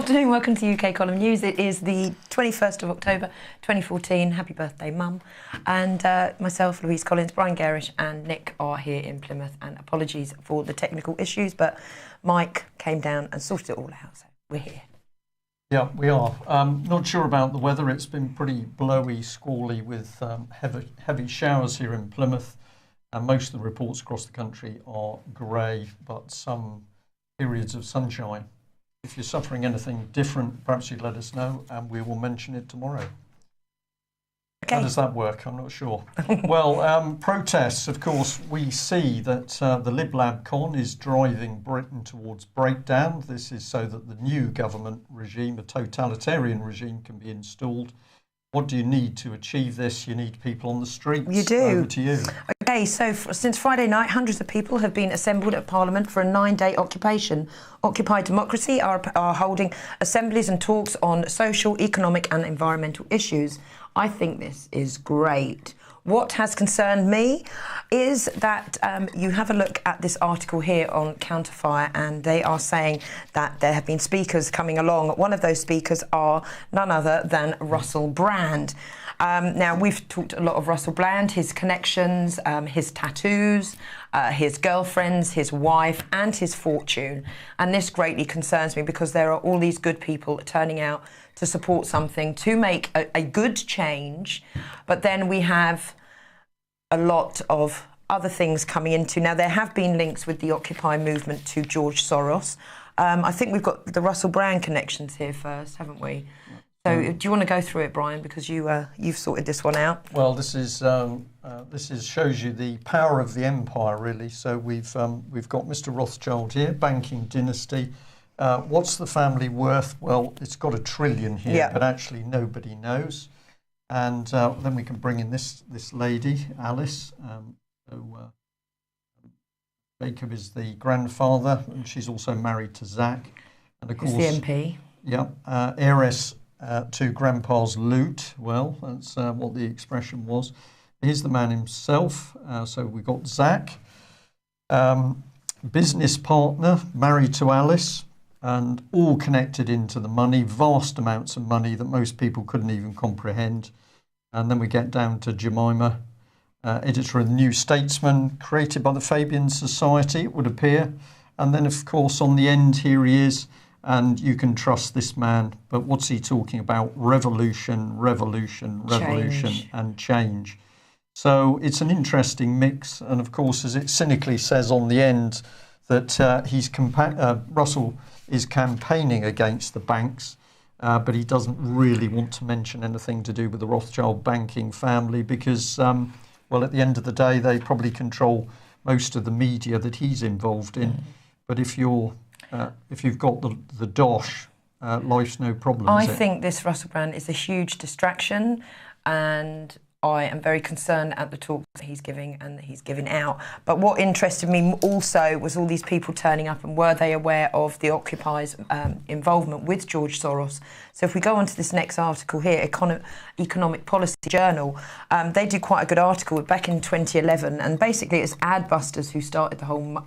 afternoon, welcome to UK Column News. It is the 21st of October 2014. Happy birthday, Mum. And myself, Louise Collins, Brian Garish and Nick are here in Plymouth. And apologies for the technical issues, but Mike came down and sorted it all out, so we're here. Yeah, we are. Not sure about the weather. It's been pretty blowy, squally with heavy showers here in Plymouth. And most of the reports across the country are grey, but some periods of sunshine. If you're suffering anything different, perhaps you'd let us know and we will mention it tomorrow. Okay. How does that work? I'm not sure. Well, protests, of course, we see that the Lib Lab Con is driving Britain towards breakdown. This is so that the new government regime, a totalitarian regime, can be installed. What do you need to achieve this? You need people on the streets. You do. Over to you. Okay, so since Friday night, hundreds of people have been assembled at Parliament for a 9-day occupation. Occupy Democracy are holding assemblies and talks on social, economic and environmental issues. I think this is great. What has concerned me is that you have a look at this article here on Counterfire, and they are saying that there have been speakers coming along. One of those speakers are none other than Russell Brand. Now, we've talked a lot of Russell Brand, his connections, his tattoos, his girlfriends, his wife and his fortune. And this greatly concerns me because there are all these good people turning out to support something, to make a good change. But then we have a lot of other things coming into. Now, there have been links with the Occupy movement to George Soros. I think we've got the Russell Brand connections here first, haven't we? So do you want to go through it, Brian, because you've sorted this one out? Well, this shows you the power of the empire, really. So we've got Mr. Rothschild here, banking dynasty. What's the family worth? Well, it's got $1 trillion here, yeah, but actually nobody knows. And then we can bring in this lady, Alice. Jacob is the grandfather, and she's also married to Zach. And of course, the MP. Yeah, heiress to Grandpa's loot. Well, that's what the expression was. Here's the man himself. So we've got Zach, business partner, married to Alice, and all connected into the money, vast amounts of money that most people couldn't even comprehend. And then we get down to Jemima, editor of the New Statesman, created by the Fabian Society, it would appear. And then, of course, on the end, here he is, and you can trust this man. But what's he talking about? Revolution, revolution, revolution, change. And change. So it's an interesting mix. And, of course, as it cynically says on the end, that Russell is campaigning against the banks, but he doesn't really want to mention anything to do with the Rothschild banking family because, well, at the end of the day, they probably control most of the media that he's involved in. But if you've got the dosh, life's no problem. I think this Russell Brand is a huge distraction, and I am very concerned at the talks that he's giving and that he's giving out. But what interested me also was all these people turning up, and were they aware of the Occupy's involvement with George Soros? So if we go on to this next article here, Economic Policy Journal, they did quite a good article back in 2011, and basically it's Adbusters who started the whole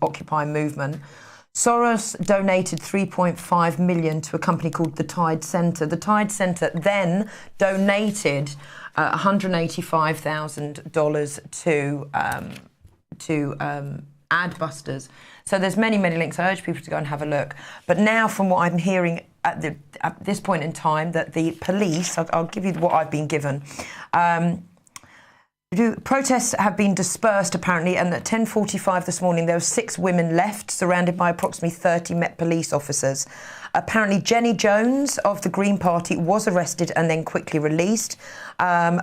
Occupy movement. Soros donated $3.5 million to a company called the Tide Centre. The Tide Centre then donated $185,000 to Adbusters. So there's many links. I urge people to go and have a look. But now, from what I'm hearing at this point in time, that the police, I'll give you what I've been given. Protests have been dispersed, apparently, and at 10:45 this morning, there were 6 women left, surrounded by approximately 30 Met Police officers. Apparently, Jenny Jones of the Green Party was arrested and then quickly released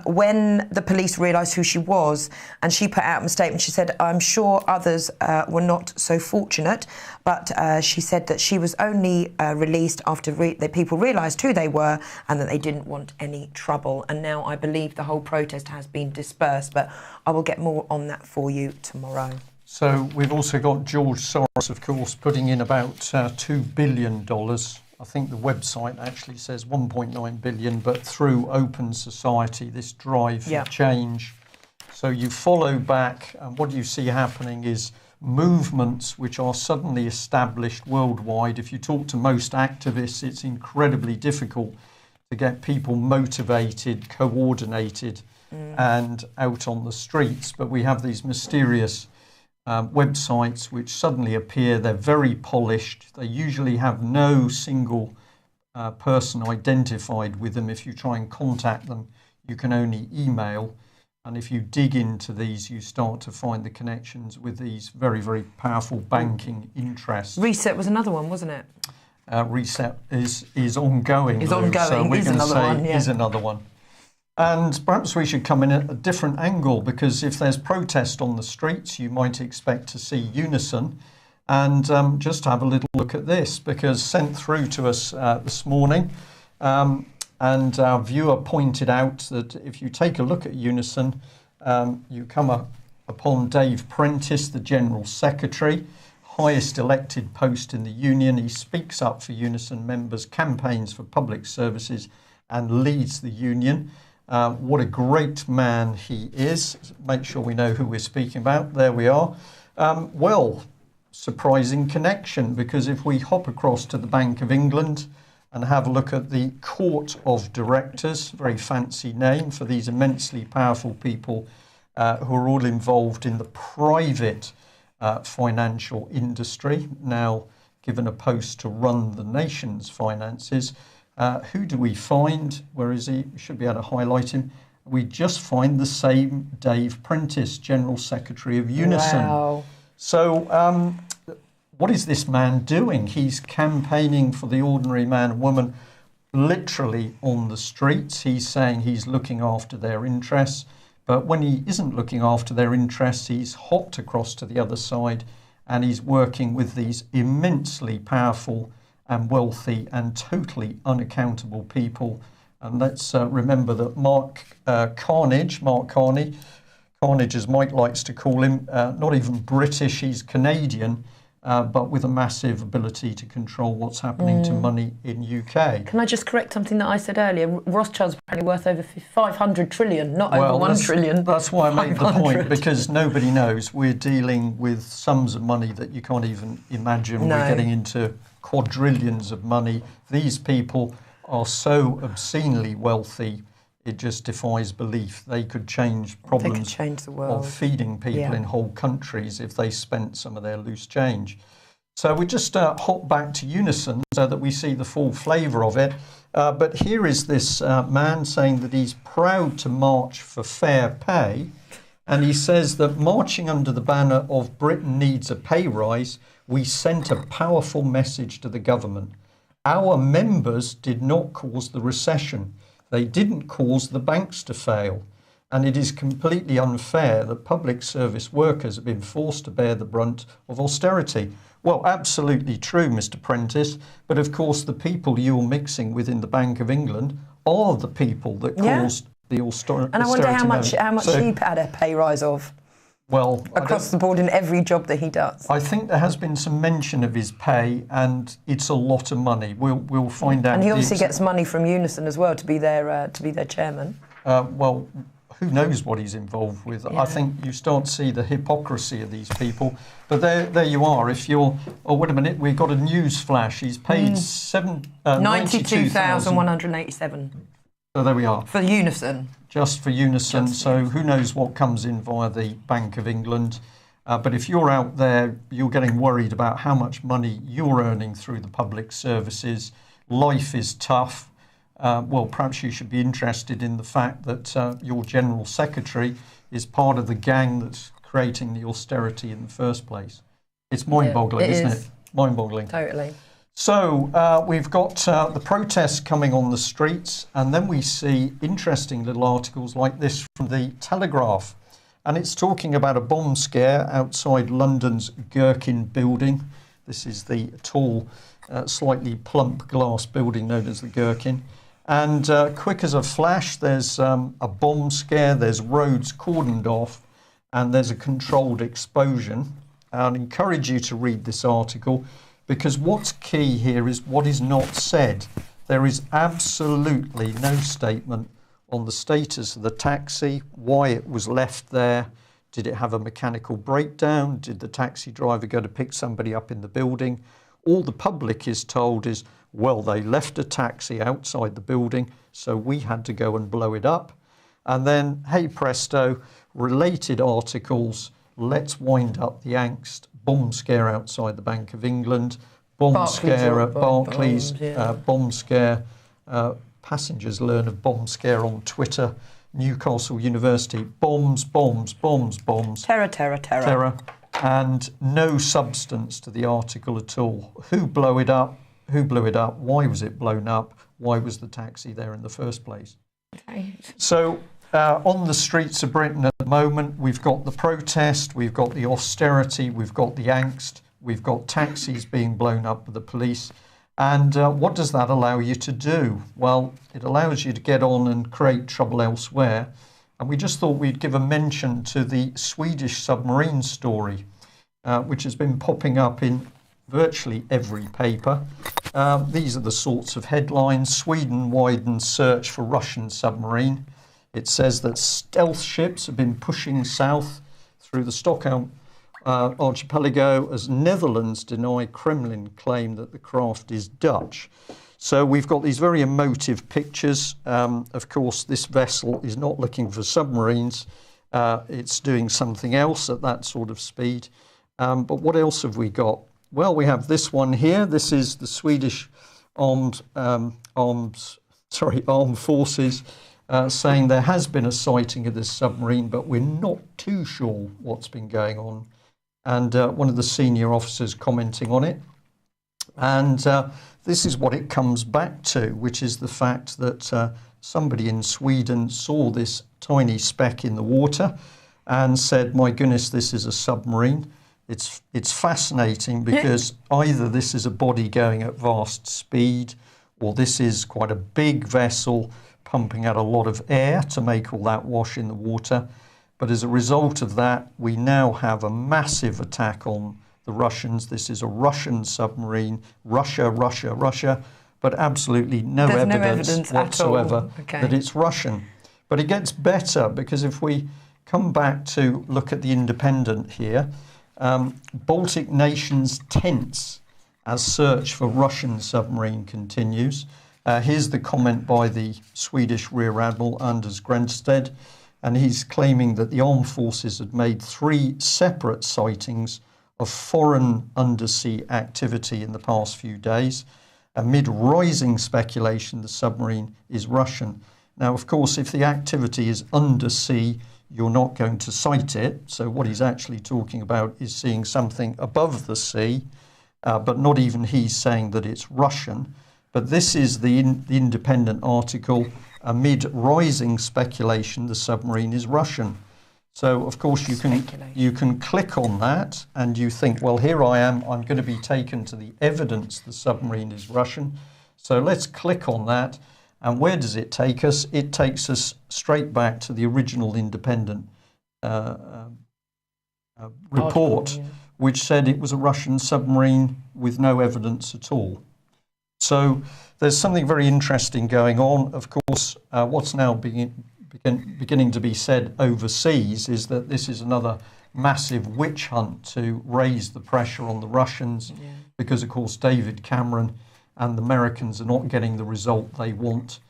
when the police realised who she was. And she put out a statement. She said, I'm sure others were not so fortunate, but she said that she was only released after the people realised who they were and that they didn't want any trouble. And now I believe the whole protest has been dispersed, but I will get more on that for you tomorrow. So we've also got George Soros, of course, putting in about $2 billion. I think the website actually says 1.9 billion, but through Open Society, this drive for change. So you follow back, and what you see happening is movements which are suddenly established worldwide. If you talk to most activists, it's incredibly difficult to get people motivated, coordinated, and out on the streets. But we have these mysterious websites which suddenly appear. They're very polished. They usually have no single person identified with them. If you try and contact them, you can only email. And if you dig into these, you start to find the connections with these very, very powerful banking interests. Reset was another one, wasn't it? Reset is ongoing. Is Lou, ongoing. So we're Is going to another say one, yeah. is another one. And perhaps we should come in at a different angle, because if there's protest on the streets, you might expect to see unison. And just have a little look at this, because sent through to us this morning, and our viewer pointed out that if you take a look at Unison, you come upon Dave Prentice, the General Secretary, highest elected post in the union. He speaks up for Unison members, campaigns for public services, and leads the union. What a great man he is. Make sure we know who we're speaking about. There we are. Well, surprising connection, because if we hop across to the Bank of England and have a look at the Court of Directors, very fancy name for these immensely powerful people who are all involved in the private financial industry, now given a post to run the nation's finances. Who do we find? Where is he? We should be able to highlight him. We just find the same Dave Prentice, General Secretary of Unison. Wow. So what is this man doing? He's campaigning for the ordinary man and woman literally on the streets. He's saying he's looking after their interests. But when he isn't looking after their interests, he's hopped across to the other side, and he's working with these immensely powerful and wealthy and totally unaccountable people. And let's remember that Mark Carney, as Mike likes to call him, not even British, he's Canadian, but with a massive ability to control what's happening to money in UK. Can I just correct something that I said earlier? Rothschild's apparently worth over 500 trillion, not over 1 trillion. That's why I made the 500. point, because nobody knows. We're dealing with sums of money that you can't even imagine. No. We're getting into quadrillions of money. These people are so obscenely wealthy, it just defies belief. They could change problems They could change the world. of feeding people Yeah. in whole countries if they spent some of their loose change. So we just hop back to Unison so that we see the full flavour of it. But here is this man saying that he's proud to march for fair pay. And he says that marching under the banner of Britain needs a pay rise, we sent a powerful message to the government. Our members did not cause the recession. They didn't cause the banks to fail. And it is completely unfair that public service workers have been forced to bear the brunt of austerity. Well, absolutely true, Mr. Prentice. But of course, the people you're mixing with in the Bank of England are the people that caused the austerity. And I wonder how much So, he had a pay rise of well, across the board in every job that he does. I think there has been some mention of his pay, and it's a lot of money. We'll find out. And he obviously gets money from Unison as well to be their chairman. Well, who knows what he's involved with? Yeah. I think you start to see the hypocrisy of these people. But there you are. If you're, oh wait a minute, we've got a news flash. He's paid 92,187 So there we are. for Unison. Just for Unison. Just So who knows what comes in via the Bank of England. But if you're out there, you're getting worried about how much money you're earning through the public services. Life is tough. Well, perhaps you should be interested in the fact that your General Secretary is part of the gang that's creating the austerity in the first place. It's mind-boggling, isn't it? Mind-boggling. Totally. So we've got the protests coming on the streets, and then we see interesting little articles like this from the Telegraph. And it's talking about a bomb scare outside London's Gherkin building. This is the tall, slightly plump glass building known as the Gherkin. And quick as a flash, there's a bomb scare, there's roads cordoned off, and there's a controlled explosion. I'd encourage you to read this article, because what's key here is what is not said. There is absolutely no statement on the status of the taxi, why it was left there, Did it have a mechanical breakdown? Did the taxi driver go to pick somebody up in the building? All the public is told is, well, they left a taxi outside the building, so we had to go and blow it up. And then, hey presto, related articles, let's wind up the angst, bomb scare outside the Bank of England, bomb scare at Barclays, bomb scare, passengers learn of bomb scare on Twitter, Newcastle University, bombs, bombs, bombs, bombs. Terror, terror, terror. Terror, and no substance to the article at all. Who blew it up? Who blew it up? Why was it blown up? Why was the taxi there in the first place? Okay. So on the streets of Britain at the moment, we've got the protest, we've got the austerity, we've got the angst, we've got taxis being blown up with the police. And what does that allow you to do? Well, it allows you to get on and create trouble elsewhere. And we just thought we'd give a mention to the Swedish submarine story, which has been popping up in virtually every paper. These are the sorts of headlines. Sweden widens search for Russian submarine. It says that stealth ships have been pushing south through the Stockholm archipelago as Netherlands deny Kremlin claim that the craft is Dutch. So we've got these very emotive pictures. Of course, this vessel is not looking for submarines. It's doing something else at that sort of speed. But what else have we got? Well, we have this one here. This is the Swedish armed forces saying there has been a sighting of this submarine, but we're not too sure what's been going on. And one of the senior officers commenting on it. And this is what it comes back to, which is the fact that somebody in Sweden saw this tiny speck in the water and said, my goodness, this is a submarine. It's fascinating because either this is a body going at vast speed, or this is quite a big vessel pumping out a lot of air to make all that wash in the water. But as a result of that, we now have a massive attack on the Russians. This is a Russian submarine, Russia, but absolutely no evidence whatsoever that it's Russian. But it gets better, because if we come back to look at the Independent here, Baltic nations tense as search for Russian submarine continues. Here's the comment by the Swedish Rear Admiral Anders Grenstedt, and he's claiming that the armed forces had made 3 separate sightings of foreign undersea activity in the past few days. Amid rising speculation, the submarine is Russian. Now, of course, if the activity is undersea, you're not going to sight it. So what he's actually talking about is seeing something above the sea, but not even he's saying that it's Russian. But this is the Independent article. Amid rising speculation, the submarine is Russian. So, of course, you can click on that and you think, well, here I am. I'm going to be taken to the evidence the submarine is Russian. So let's click on that. And where does it take us? It takes us straight back to the original Independent report, which said it was a Russian submarine with no evidence at all. So there's something very interesting going on. Of course, what's now beginning to be said overseas is that this is another massive witch hunt to raise the pressure on the Russians, because, of course, David Cameron and the Americans are not getting the result they want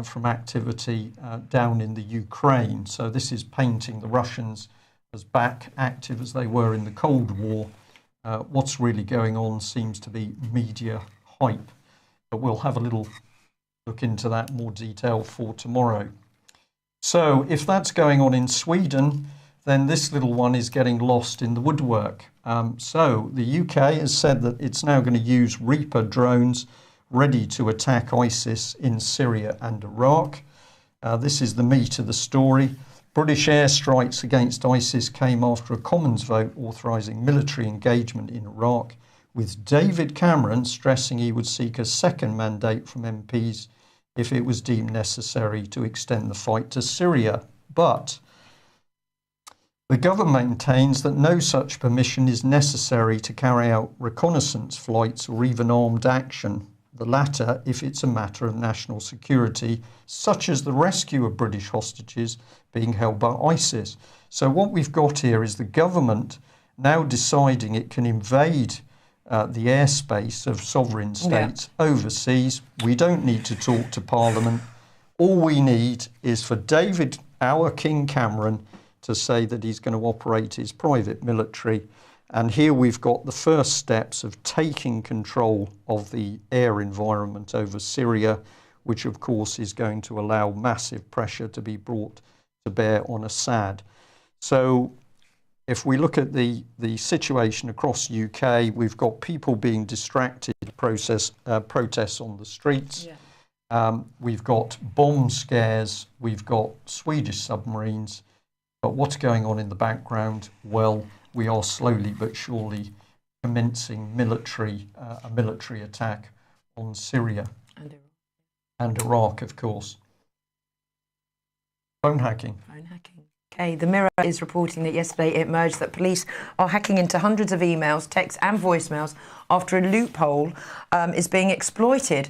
from activity down in the Ukraine. So this is painting the Russians as back active as they were in the Cold War. What's really going on seems to be media hype. But we'll have a little look into that in more detail for tomorrow. So if that's going on in Sweden, then this little one is getting lost in the woodwork. So the UK has said that it's now going to use Reaper drones ready to attack ISIS in Syria and Iraq. This is the meat of the story. British airstrikes against ISIS came after a Commons vote authorising military engagement in Iraq, with David Cameron stressing he would seek a second mandate from MPs if it was deemed necessary to extend the fight to Syria. But the government maintains that no such permission is necessary to carry out reconnaissance flights or even armed action. the latter if it's a matter of national security, such as the rescue of British hostages being held by ISIS. So what we've got here is the government now deciding it can invade the airspace of sovereign states overseas. We don't need to talk to Parliament. All we need is for David, our King Cameron, to say that he's going to operate his private military. And here we've got the first steps of taking control of the air environment over Syria, which of course is going to allow massive pressure to be brought to bear on Assad. So if we look at the situation across UK, we've got people being distracted, protests on the streets. We've got bomb scares. We've got Swedish submarines. But what's going on in the background? Well, we are slowly but surely commencing a military attack on Syria and Iraq, of course. Phone hacking. Okay, the Mirror is reporting that yesterday it emerged that police are hacking into hundreds of emails, texts and voicemails after a loophole is being exploited.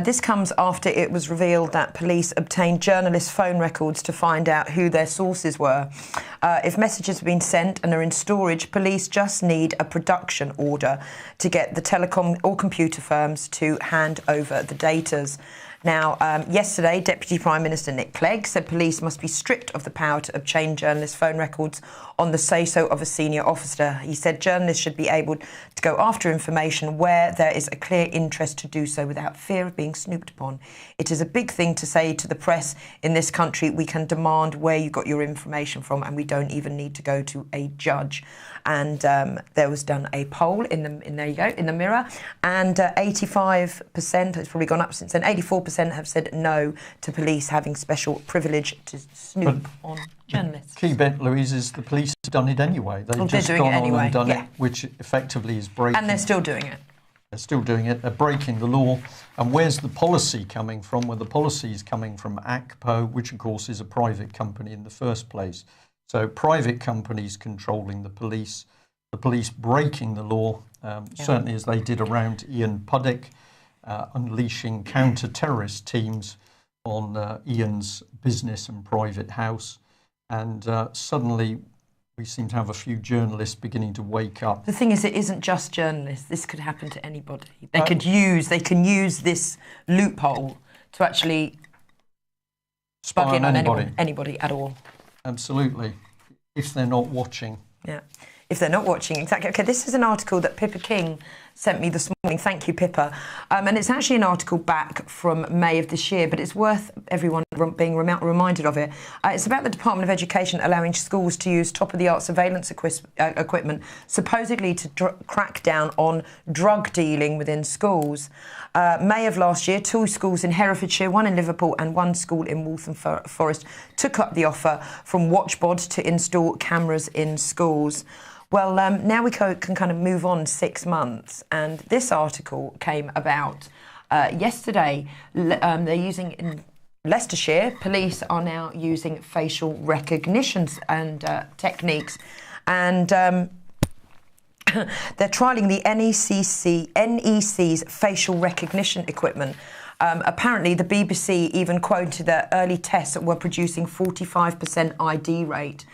This comes after it was revealed that police obtained journalists' phone records to find out who their sources were. If messages have been sent and are in storage, police just need a production order to get the telecom or computer firms to hand over the datas. Now, yesterday, Deputy Prime Minister Nick Clegg said police must be stripped of the power to obtain journalists' phone records on the say-so of a senior officer. He said journalists should be able to go after information where there is a clear interest to do so without fear of being snooped upon. It is a big thing to say to the press in this country, we can demand where you got your information from and we don't even need to go to a judge. And there was done a poll in the Mirror, and 85%, it's probably gone up since then, 84% have said no to police having special privilege to snoop on journalists. The key bit, Louise, is the police have done it anyway. They've just gone on and done it, which effectively is breaking. And they're still doing it. They're still doing it. They're breaking the law. And where's the policy coming from? Well, the policy is coming from ACPO, which of course is a private company in the first place. So private companies controlling the police breaking the law, certainly as they did around Ian Puddick, unleashing counter-terrorist teams on Ian's business and private house. And suddenly we seem to have a few journalists beginning to wake up. The thing is, it isn't just journalists. This could happen to anybody. They can use this loophole to actually bug in on anybody at all. Absolutely, if they're not watching. Yeah, if they're not watching, exactly. Okay, this is an article that Pippa King sent me this morning. Thank you, Pippa. And it's actually an article back from May of this year, but it's worth everyone being reminded of it. It's about the Department of Education allowing schools to use top-of-the-art surveillance equipment, supposedly to crack down on drug dealing within schools. May of last year, 2 schools in Herefordshire, 1 in Liverpool and 1 school in Waltham Forest took up the offer from WatchBod to install cameras in schools. Well, now we can kind of move on 6 months, and this article came about yesterday. They're using in Leicestershire, police are now using facial recognition and techniques, and they're trialling the NEC's facial recognition equipment. Apparently, the BBC even quoted that early tests were producing 45% ID rate.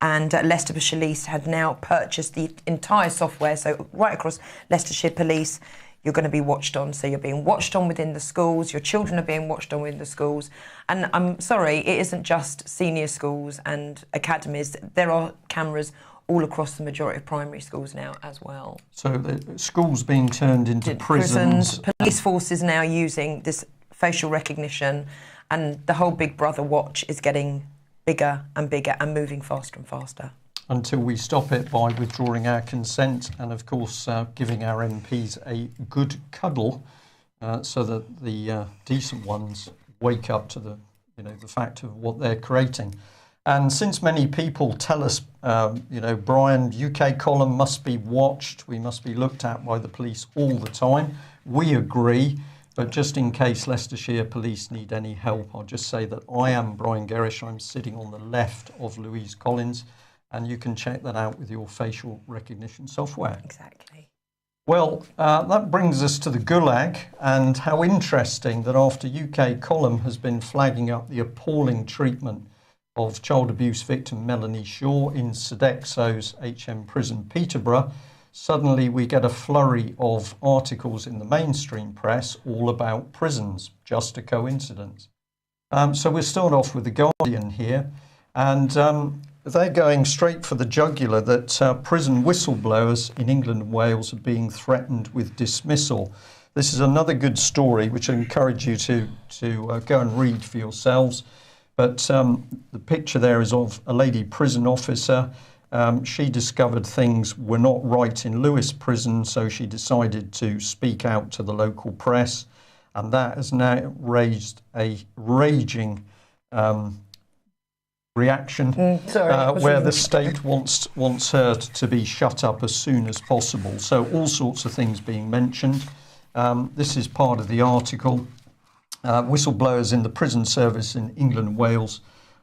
And Leicestershire Police had now purchased the entire software. So right across Leicestershire Police, you're going to be watched on. So you're being watched on within the schools. Your children are being watched on within the schools. And I'm sorry, it isn't just senior schools and academies. There are cameras all across the majority of primary schools now as well. So the schools being turned into prisons. Police forces now using this facial recognition, and the whole Big Brother watch is getting bigger and bigger and moving faster and faster. Until we stop it by withdrawing our consent and, of course, giving our MPs a good cuddle so that the decent ones wake up to the fact of what they're creating. And since many people tell us, Brian, UK column must be watched, we must be looked at by the police all the time, we agree. But just in case Leicestershire Police need any help, I'll just say that I am Brian Gerrish. I'm sitting on the left of Louise Collins, and you can check that out with your facial recognition software. Exactly. Well, that brings us to the Gulag, and how interesting that after UK Column has been flagging up the appalling treatment of child abuse victim Melanie Shaw in Sodexo's HM Prison Peterborough, suddenly we get a flurry of articles in the mainstream press all about prisons. Just a coincidence. So we'll start off with The Guardian here, and they're going straight for the jugular that prison whistleblowers in England and Wales are being threatened with dismissal. This is another good story, which I encourage you to go and read for yourselves. But the picture there is of a lady prison officer. She discovered things were not right in Lewes Prison, so she decided to speak out to the local press. And that has now raised a raging reaction where the state wants her to be shut up as soon as possible. So all sorts of things being mentioned. This is part of the article. Whistleblowers in the prison service in England and Wales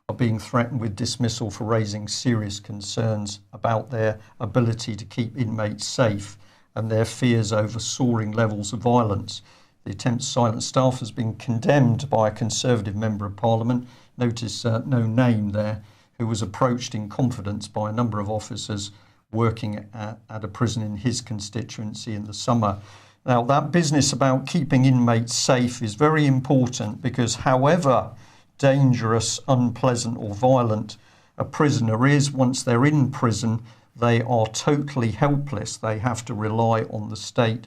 are being threatened with dismissal for raising serious concerns about their ability to keep inmates safe and their fears over soaring levels of violence. The attempt to silence staff has been condemned by a Conservative Member of Parliament, notice no name there, who was approached in confidence by a number of officers working at a prison in his constituency in the summer. Now, that business about keeping inmates safe is very important because however dangerous, unpleasant or violent a prisoner is, once they're in prison, they are totally helpless. They have to rely on the state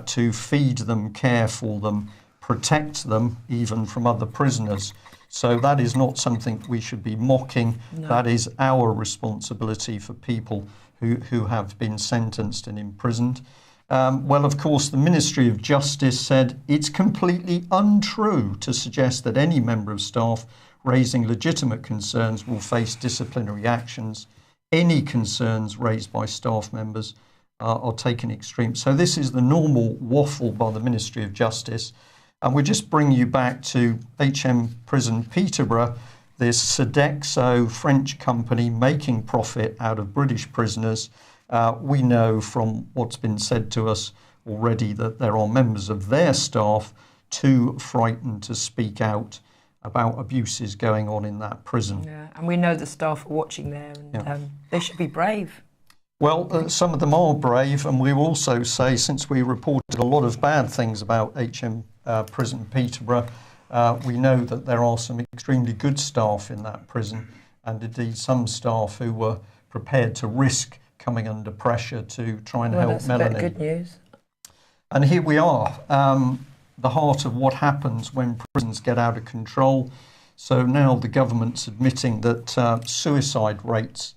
to feed them, care for them, protect them even from other prisoners. So that is not something we should be mocking. No. That is our responsibility for people who have been sentenced and imprisoned. Well, of course, the Ministry of Justice said it's completely untrue to suggest that any member of staff raising legitimate concerns will face disciplinary actions. Any concerns raised by staff members are taken extreme. So this is the normal waffle by the Ministry of Justice. And we just bring you back to HM Prison Peterborough, this Sodexo French company making profit out of British prisoners. We know from what's been said to us already that there are members of their staff too frightened to speak out about abuses going on in that prison. Yeah, and we know the staff are watching there, and they should be brave. Well, some of them are brave, and we will also say, since we reported a lot of bad things about HM Prison Peterborough, we know that there are some extremely good staff in that prison, and indeed some staff who were prepared to risk coming under pressure to try and help Melanie. That's good news. And here we are, the heart of what happens when prisons get out of control. So now the government's admitting that suicide rates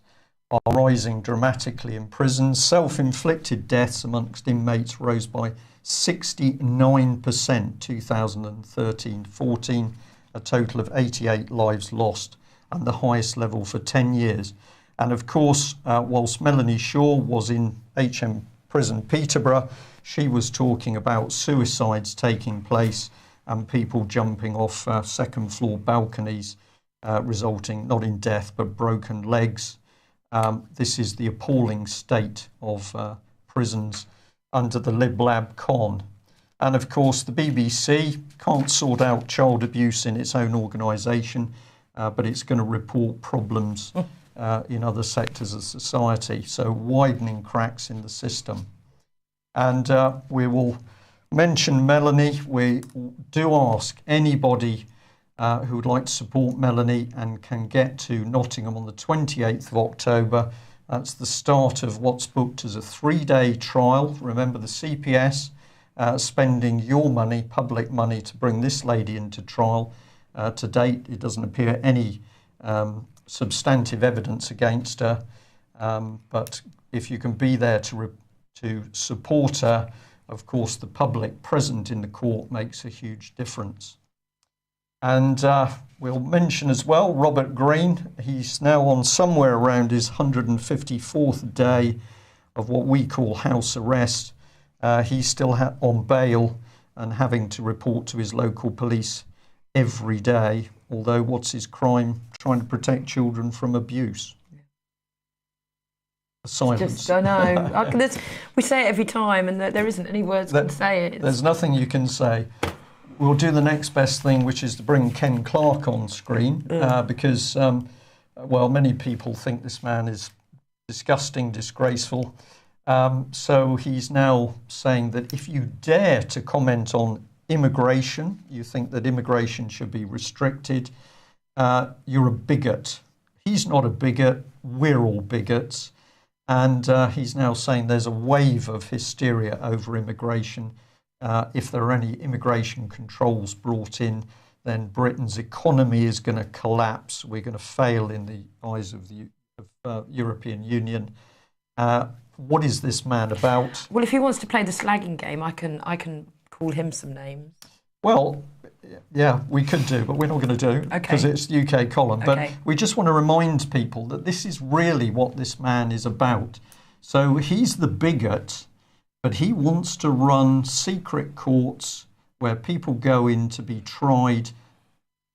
are rising dramatically in prisons. Self-inflicted deaths amongst inmates rose by 69%, 2013-14, a total of 88 lives lost, and the highest level for 10 years. And of course, whilst Melanie Shaw was in HM Prison Peterborough, she was talking about suicides taking place and people jumping off second floor balconies, resulting not in death but broken legs. This is the appalling state of prisons under the Lib Lab Con. And of course, the BBC can't sort out child abuse in its own organisation, but it's going to report problems in other sectors of society. So widening cracks in the system. And we will mention Melanie. We do ask anybody who would like to support Melanie and can get to Nottingham on the 28th of October. That's the start of what's booked as a 3-day trial. Remember, the CPS spending your money, public money, to bring this lady into trial. To date, it doesn't appear any substantive evidence against her. But if you can be there to support her, of course, the public present in the court makes a huge difference. And we'll mention as well Robert Greene. He's now on somewhere around his 154th day of what we call house arrest. He's still on bail and having to report to his local police every day. Although, what's his crime? Trying to protect children from abuse. silence. I know. We say it every time, and there isn't any words to say it. There's nothing you can say. We'll do the next best thing, which is to bring Ken Clarke on screen, because, many people think this man is disgusting, disgraceful. So he's now saying that if you dare to comment on immigration, you think that immigration should be restricted, you're a bigot. He's not a bigot, we're all bigots. And he's now saying there's a wave of hysteria over immigration. If there are any immigration controls brought in, then Britain's economy is going to collapse. We're going to fail in the eyes of the European Union. What is this man about? Well, if he wants to play the slagging game, I can call him some names. Well, yeah, we could do, but we're not going to do because it's UK column. But we just want to remind people that this is really what this man is about. So he's the bigot, but he wants to run secret courts where people go in to be tried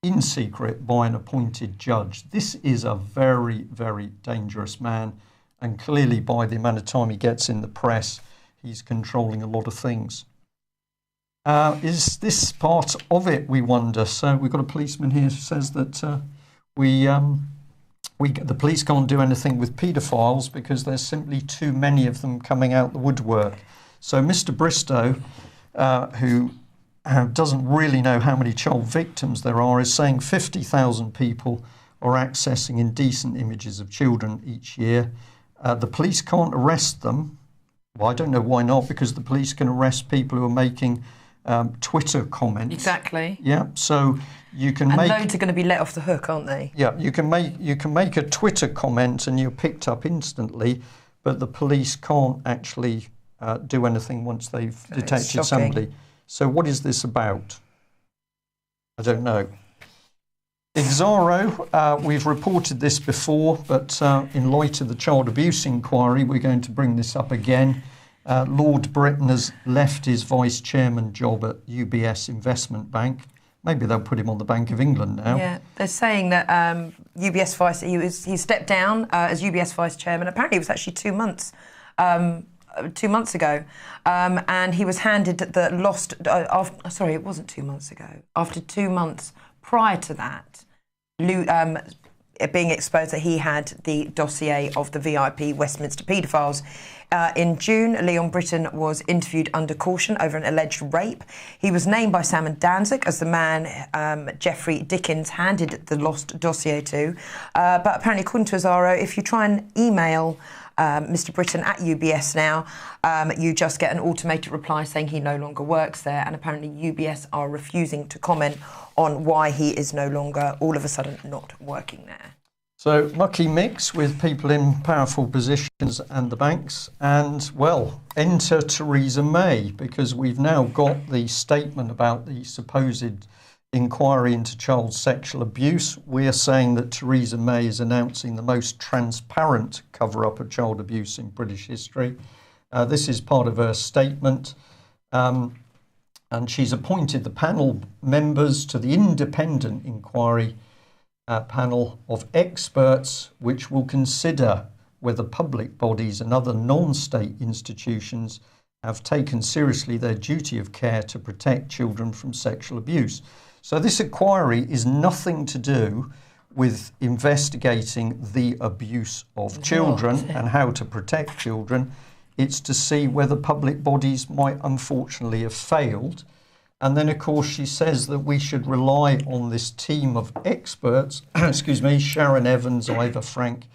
in secret by an appointed judge. This is a very, very dangerous man. And clearly, by the amount of time he gets in the press, he's controlling a lot of things. Is this part of it, we wonder? So we've got a policeman here who says that the police can't do anything with paedophiles because there's simply too many of them coming out the woodwork. So Mr. Bristow, who doesn't really know how many child victims there are, is saying 50,000 people are accessing indecent images of children each year. The police can't arrest them. Well, I don't know why not, because the police can arrest people who are making Twitter comments. Exactly. Yeah, so you can make... And loads are going to be let off the hook, aren't they? Yeah, you can make a Twitter comment and you're picked up instantly, but the police can't actually do anything once they've detected somebody. So what is this about? I don't know. Exaro, we've reported this before, but in light of the child abuse inquiry, we're going to bring this up again. Lord Britton has left his vice chairman job at UBS Investment Bank. Maybe they'll put him on the Bank of England now. Yeah, they're saying that UBS vice, he stepped down as UBS vice chairman. Apparently, it was actually 2 months. 2 months ago, and he was handed the lost. Sorry, it wasn't 2 months ago. After 2 months prior to that, it being exposed that he had the dossier of the VIP Westminster paedophiles. In June, Leon Britton was interviewed under caution over an alleged rape. He was named by Salman Danzig as the man Jeffrey Dickens handed the lost dossier to. But apparently, according to Azaro, if you try and email Mr. Britton at UBS now, you just get an automated reply saying he no longer works there, and apparently UBS are refusing to comment on why he is no longer all of a sudden not working there. So mucky mix with people in powerful positions and the banks, and well, enter Theresa May, because we've now got the statement about the supposed inquiry into child sexual abuse. We are saying that Theresa May is announcing the most transparent cover-up of child abuse in British history. This is part of her statement. And she's appointed the panel members to the independent inquiry panel of experts, which will consider whether public bodies and other non-state institutions have taken seriously their duty of care to protect children from sexual abuse. So this inquiry is nothing to do with investigating the abuse of children and how to protect children. It's to see whether public bodies might unfortunately have failed. And then, of course, she says that we should rely on this team of experts, excuse me, Sharon Evans, Ivor Frank,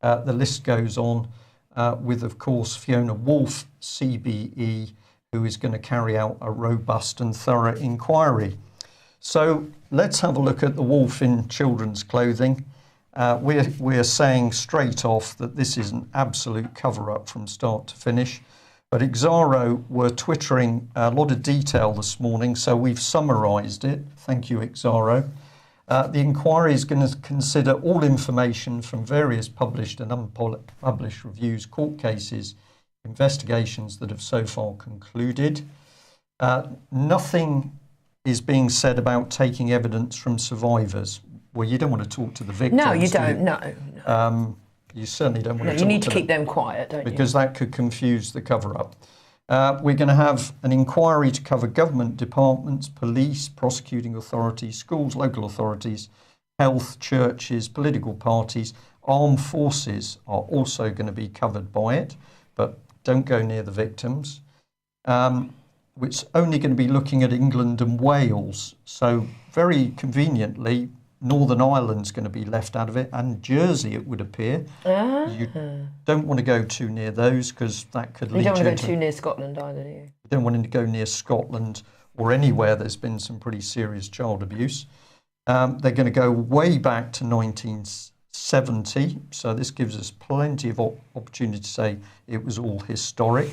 the list goes on, with, of course, Fiona Woolf, CBE, who is going to carry out a robust and thorough inquiry. So let's have a look at the wolf in children's clothing. We're saying straight off that this is an absolute cover-up from start to finish. But Exaro were twittering a lot of detail this morning, so we've summarised it. Thank you, Exaro. The inquiry is going to consider all information from various published and unpublished reviews, court cases, investigations that have so far concluded. Nothing is being said about taking evidence from survivors. Well, you don't want to talk to the victims. No, you don't. No. You certainly don't want to talk you need to them, keep them quiet, don't you? because that could confuse the cover-up. We're going to have an inquiry to cover government departments, police, prosecuting authorities, schools, local authorities, health, churches, political parties. Armed forces are also going to be covered by it, but don't go near the victims. It's only going to be looking at England and Wales. So very conveniently, Northern Ireland's going to be left out of it, and Jersey, it would appear. You don't want to go too near those, because that could lead you to... You don't want to go too near Scotland either, do you? You don't want to go near Scotland or anywhere there's been some pretty serious child abuse. They're going to go way back to 1970, so this gives us plenty of opportunity to say it was all historic.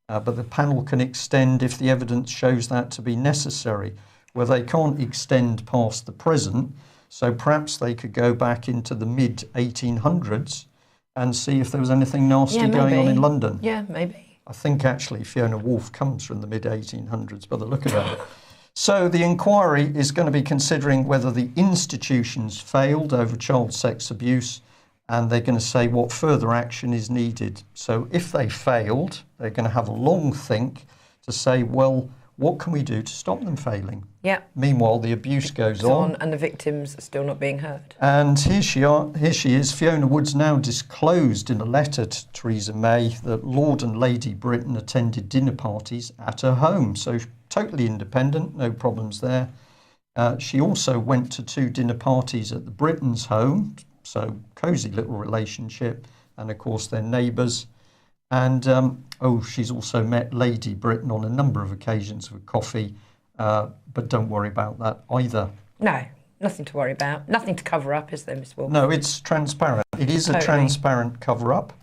But the panel can extend if the evidence shows that to be necessary, where they can't extend past the present. So perhaps they could go back into the mid-1800s and see if there was anything nasty going on in London. Yeah, maybe. I think actually Fiona Woolf comes from the mid-1800s by the look of it. So the inquiry is going to be considering whether the institutions failed over child sex abuse, and they're going to say what further action is needed. So if they failed, they're going to have a long think to say, well, what can we do to stop them failing? Yeah. Meanwhile, the abuse goes on. And the victims are still not being heard. And here she is. Fiona Wood's now disclosed in a letter to Theresa May that Lord and Lady Britain attended dinner parties at her home. So totally independent, no problems there. She also went to 2 dinner parties at the Britons' home. So cosy little relationship. And of course, they're neighbours. And, she's also met Lady Britain on a number of occasions for coffee, but don't worry about that either. No, nothing to worry about. Nothing to cover up, is there, Miss Wolf? No, it's transparent. It is a transparent cover-up.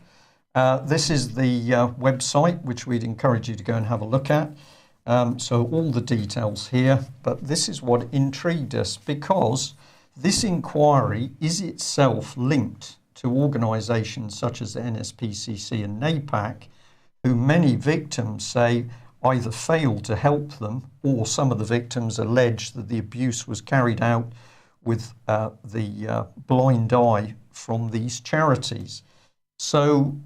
This is the website, which we'd encourage you to go and have a look at. So all the details here, but this is what intrigued us, because this inquiry is itself linked to organisations such as the NSPCC and NAPAC, who many victims say either failed to help them, or some of the victims allege that the abuse was carried out with the blind eye from these charities. So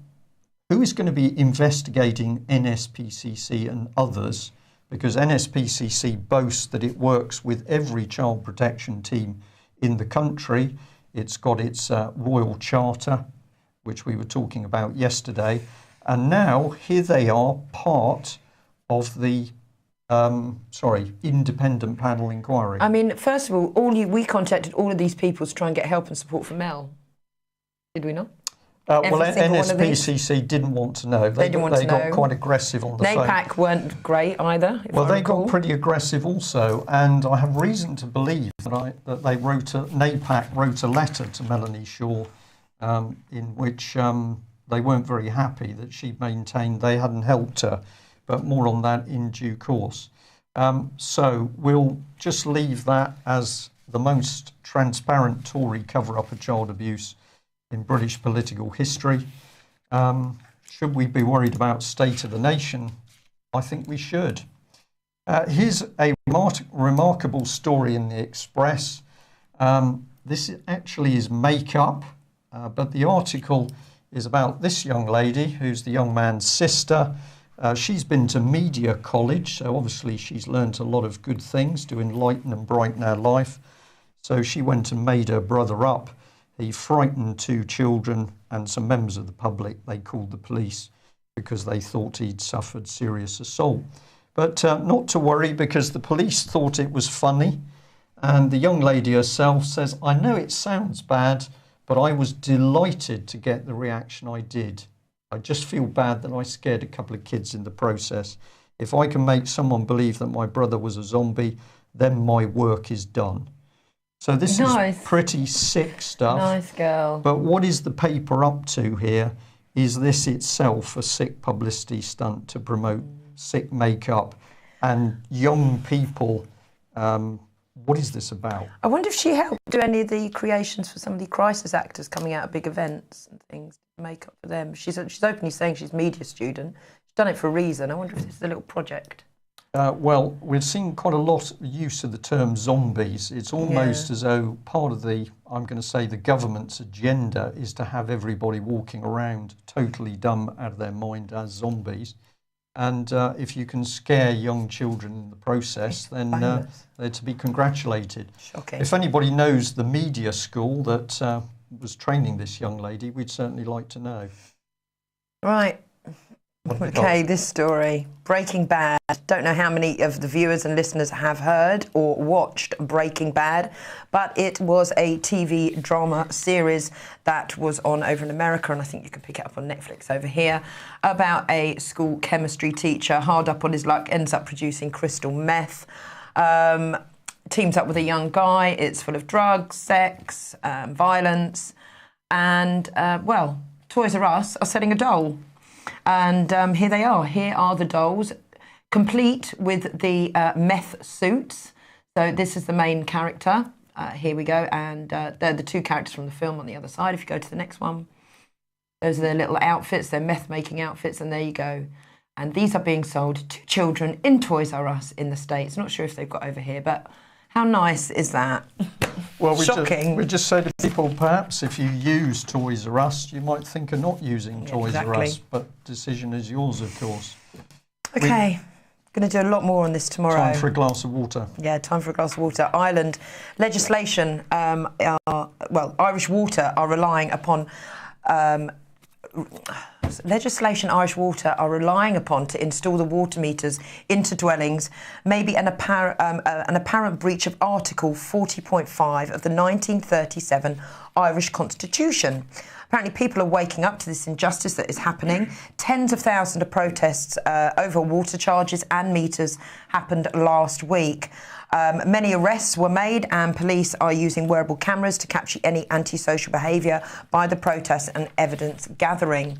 who is going to be investigating NSPCC and others? Because NSPCC boasts that it works with every child protection team in the country. It's got its Royal Charter, which we were talking about yesterday. And now here they are, part of the independent panel inquiry. I mean, first of all, we contacted all of these people to try and get help and support from Mel. Did we not? Well, NSPCC didn't want to know. They got quite aggressive on the phone. NAPAC weren't great either. Well, they got pretty aggressive also, and I have reason to believe that NAPAC wrote a letter to Melanie Shaw, in which they weren't very happy that she maintained they hadn't helped her, but more on that in due course. So we'll just leave that as the most transparent Tory cover-up of child abuse in British political history. Should we be worried about state of the nation? I think we should. Here's a remarkable story in the Express. This actually is make-up, but the article is about this young lady who's the young man's sister. She's been to media college, so obviously she's learnt a lot of good things to enlighten and brighten her life. So she went and made her brother up. He frightened 2 children and some members of the public. They called the police because they thought he'd suffered serious assault. But not to worry, because the police thought it was funny. And the young lady herself says, I know it sounds bad, but I was delighted to get the reaction I did. I just feel bad that I scared a couple of kids in the process. If I can make someone believe that my brother was a zombie, then my work is done. So this is pretty sick stuff. Nice girl. But what is the paper up to here? Is this itself a sick publicity stunt to promote sick makeup and young people? What is this about? I wonder if she helped do any of the creations for some of the crisis actors coming out at big events and things, makeup for them. She's openly saying she's a media student. She's done it for a reason. I wonder if this is a little project. Well, we've seen quite a lot of use of the term zombies. It's almost as though part of the, I'm going to say, the government's agenda is to have everybody walking around totally dumb out of their mind as zombies. And if you can scare young children in the process, then they're to be congratulated. Shocking. If anybody knows the media school that was training this young lady, we'd certainly like to know. Right. Okay, this story, Breaking Bad. Don't know how many of the viewers and listeners have heard or watched Breaking Bad, but it was a TV drama series that was on over in America, and I think you can pick it up on Netflix over here, about a school chemistry teacher, hard up on his luck, ends up producing crystal meth, teams up with a young guy. It's full of drugs, sex, violence, and, well, Toys R Us are selling a doll. And here they are. Here are the dolls, complete with the meth suits. So this is the main character. Here we go. And they're the two characters from the film on the other side. If you go to the next one, those are their little outfits, their meth-making outfits. And there you go. And these are being sold to children in Toys R Us in the States. Not sure if they've got over here, but how nice is that? Well, Shocking. we just say to people, perhaps if you use Toys R Us, you might think of not using Toys R Us, but decision is yours, of course. Okay, going to do a lot more on this tomorrow. Time for a glass of water. Yeah, time for a glass of water. Ireland legislation, Irish Water are relying upon Irish Water are relying upon to install the water meters into dwellings may be an apparent breach of Article 40.5 of the 1937 Irish Constitution. Apparently people are waking up to this injustice that is happening. Tens of thousands of protests over water charges and meters happened last week. Many arrests were made, and police are using wearable cameras to capture any antisocial behaviour by the protests and evidence gathering.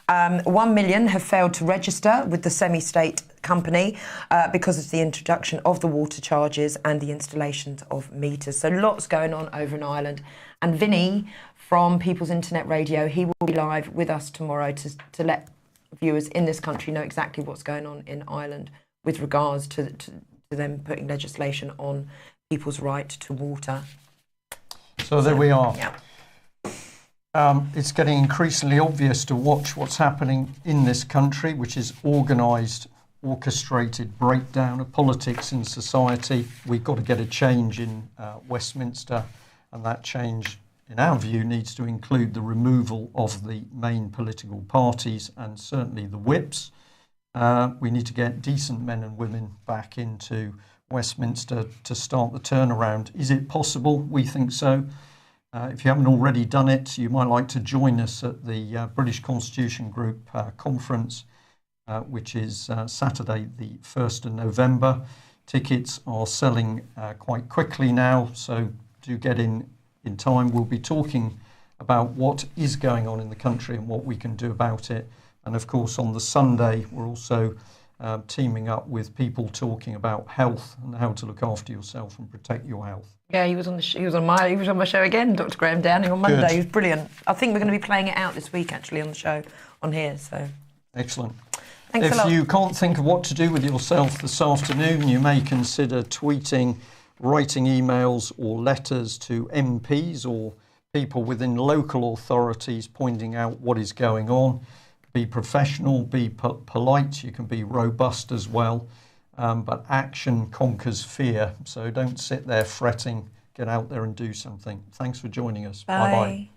1 million have failed to register with the semi-state company because of the introduction of the water charges and the installations of meters. So lots going on over in Ireland. And Vinny from People's Internet Radio, he will be live with us tomorrow to let viewers in this country know exactly what's going on in Ireland with regards to them putting legislation on people's right to water. So there we are. Yeah. It's getting increasingly obvious to watch what's happening in this country, which is organised, orchestrated breakdown of politics in society. We've got to get a change in Westminster, and that change, in our view, needs to include the removal of the main political parties and certainly the whips. We need to get decent men and women back into Westminster to start the turnaround. Is it possible? We think so. If you haven't already done it, you might like to join us at the British Constitution Group conference, which is Saturday, the 1st of November. Tickets are selling quite quickly now, so do get in time. We'll be talking about what is going on in the country and what we can do about it. And of course, on the Sunday, we're also teaming up with people talking about health and how to look after yourself and protect your health. Yeah, he was on my show again, Dr. Graham Downing, on Monday. Good. He was brilliant. I think we're going to be playing it out this week, actually, on the show on here. So excellent. Thanks a lot. If you can't think of what to do with yourself this afternoon, you may consider tweeting, writing emails or letters to MPs or people within local authorities pointing out what is going on. Be professional, be polite, you can be robust as well, but action conquers fear. So don't sit there fretting, get out there and do something. Thanks for joining us. Bye. Bye-bye.